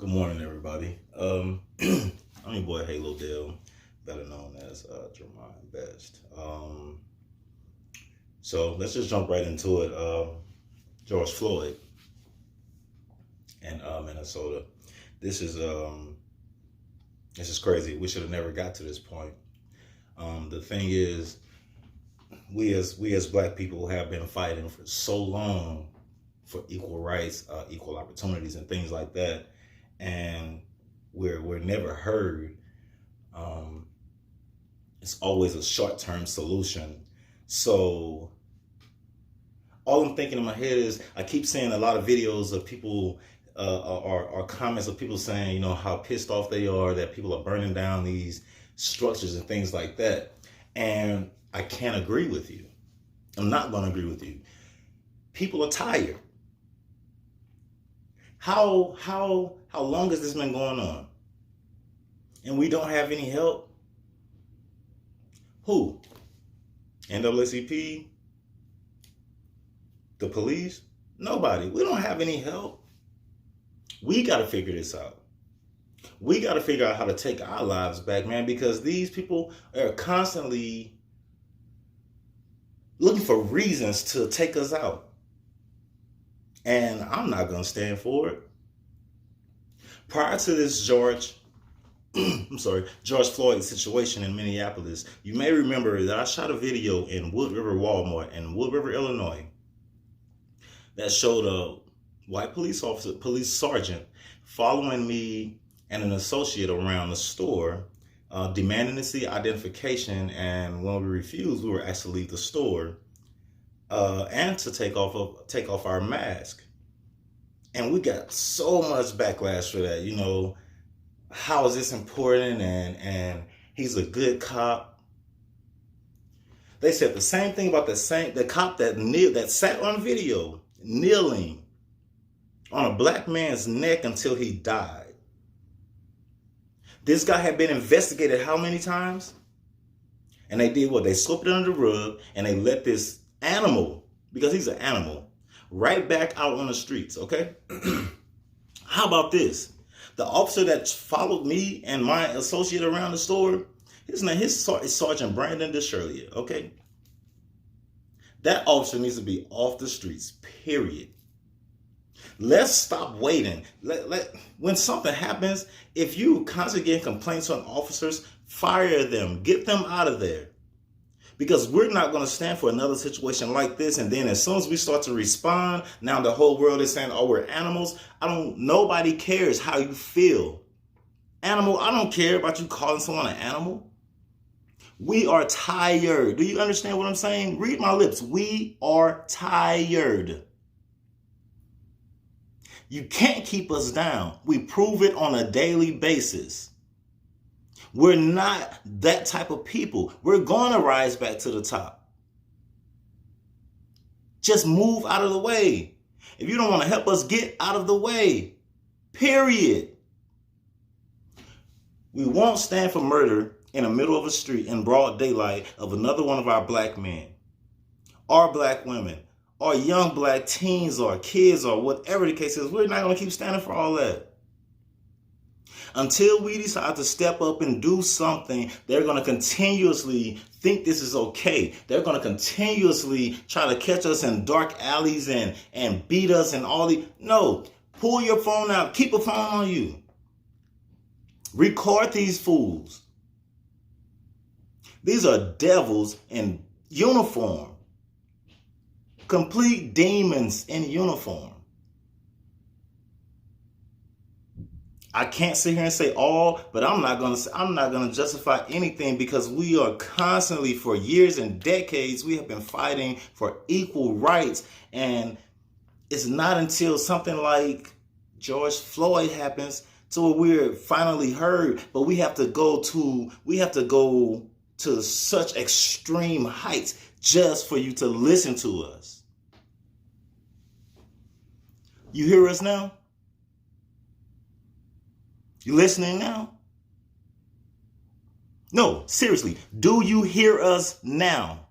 Good morning, everybody. I'm your boy Halo Dale, better known as Jermaine Best. So let's just jump right into it. George Floyd in Minnesota. This is crazy. We should have never got to this point. The thing is, we as Black people have been fighting for so long for equal rights, equal opportunities, and things like that, and we're never heard. It's always a short-term solution. So all I'm thinking in my head is, I keep seeing a lot of videos of people or comments of people saying, how pissed off they are that people are burning down these structures and things like that. And I can't agree with you. I'm not going to agree with you. People are tired. How long has this been going on? And we don't have any help? Who? NAACP? The police? Nobody. We don't have any help. We got to figure this out. We got to figure out how to take our lives back, man, because these people are constantly looking for reasons to take us out. And I'm not going to stand for it. Prior to this George Floyd situation in Minneapolis, you may remember that I shot a video in Wood River Walmart in Wood River, Illinois, that showed a white police sergeant following me and an associate around the store, demanding to see identification. And when we refused, we were asked to leave the store and to take off our mask. And we got so much backlash for that. How is this important? And he's a good cop. They said the same thing about the cop that sat on video kneeling on a black man's neck until he died. This guy had been investigated how many times? And they did what? They swept it under the rug and they let this animal, because he's an animal, right back out on the streets, okay? How about this? The officer that followed me and my associate around the store, his name is Sergeant Brandon DeShirley, okay? That officer needs to be off the streets, period. Let's stop waiting. When something happens, if you constantly getting complaints on officers, fire them, get them out of there. Because we're not going to stand for another situation like this. And then as soon as we start to respond, now the whole world is saying, oh, we're animals. Nobody cares how you feel. Animal, I don't care about you calling someone an animal. We are tired. Do you understand what I'm saying? Read my lips. We are tired. You can't keep us down. We prove it on a daily basis. We're not that type of people. We're going to rise back to the top. Just move out of the way. If you don't want to help us, get out of the way. Period. We won't stand for murder in the middle of a street in broad daylight of another one of our black men, or black women, or young black teens or kids or whatever the case is. We're not going to keep standing for all that. Until we decide to step up and do something, they're going to continuously think this is okay. They're going to continuously try to catch us in dark alleys and beat us and all the... No, pull your phone out. Keep a phone on you. Record these fools. These are devils in uniform. Complete demons in uniform. I can't sit here and say all, but I'm not gonna justify anything, because we are constantly, for years and decades, we have been fighting for equal rights. And it's not until something like George Floyd happens to where we're finally heard. But we have to go to such extreme heights just for you to listen to us. You hear us now? You listening now? No, seriously. Do you hear us now?